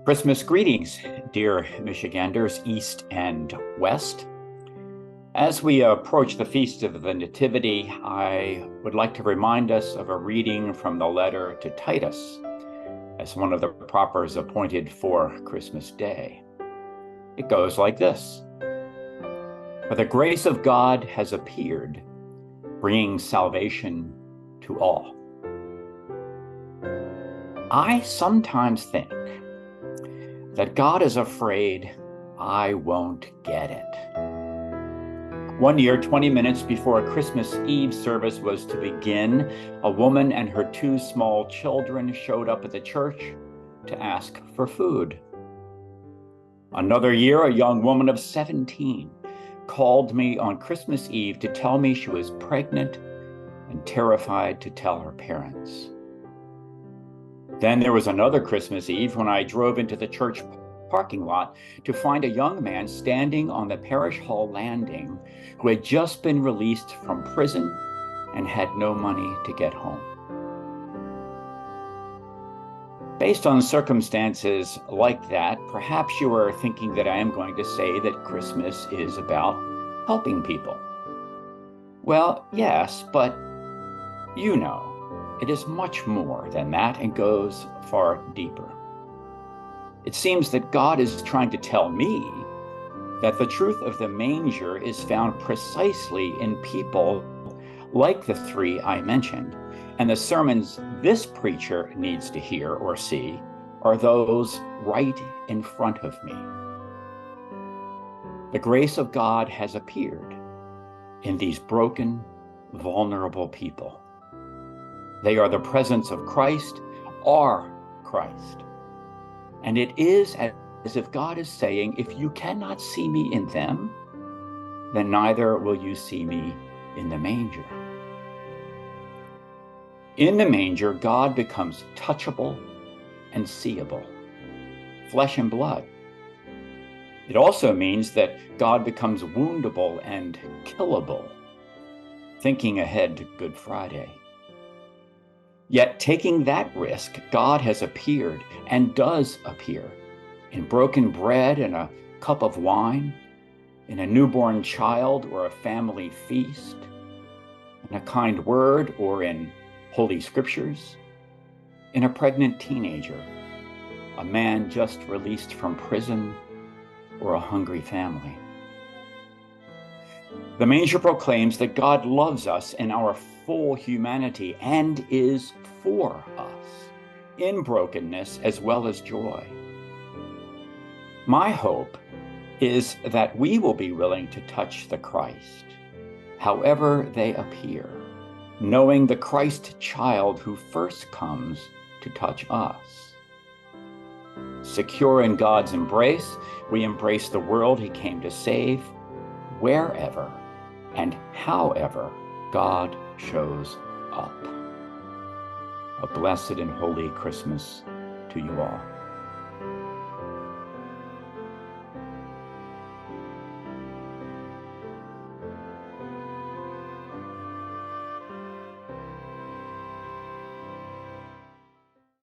Christmas greetings, dear Michiganders, East and West. As we approach the Feast of the Nativity, I would like to remind us of a reading from the letter to Titus as one of the propers appointed for Christmas Day. It goes like this: "For the grace of God has appeared, bringing salvation to all." I sometimes think that God is afraid I won't get it. One year, 20 minutes before a Christmas Eve service was to begin, a woman and her two small children showed up at the church to ask for food. Another year, a young woman of 17 called me on Christmas Eve to tell me she was pregnant and terrified to tell her parents. Then there was another Christmas Eve when I drove into the church parking lot to find a young man standing on the parish hall landing who had just been released from prison and had no money to get home. Based on circumstances like that, perhaps you are thinking that I am going to say that Christmas is about helping people. Well, yes, but you know, it is much more than that and goes far deeper. It seems that God is trying to tell me that the truth of the manger is found precisely in people like the three I mentioned, and the sermons this preacher needs to hear or see are those right in front of me. The grace of God has appeared in these broken, vulnerable people. They are the presence of Christ, our Christ. And it is as if God is saying, if you cannot see me in them, then neither will you see me in the manger. In the manger, God becomes touchable and seeable, flesh and blood. It also means that God becomes woundable and killable, thinking ahead to Good Friday. Yet taking that risk, God has appeared and does appear in broken bread and a cup of wine, in a newborn child or a family feast, in a kind word or in holy scriptures, in a pregnant teenager, a man just released from prison, or a hungry family. The manger proclaims that God loves us in our full humanity and is for us in brokenness as well as joy. My hope is that we will be willing to touch the Christ, however they appear, knowing the Christ child who first comes to touch us. Secure in God's embrace, we embrace the world he came to save, wherever and however God shows up. A blessed and holy Christmas to you all.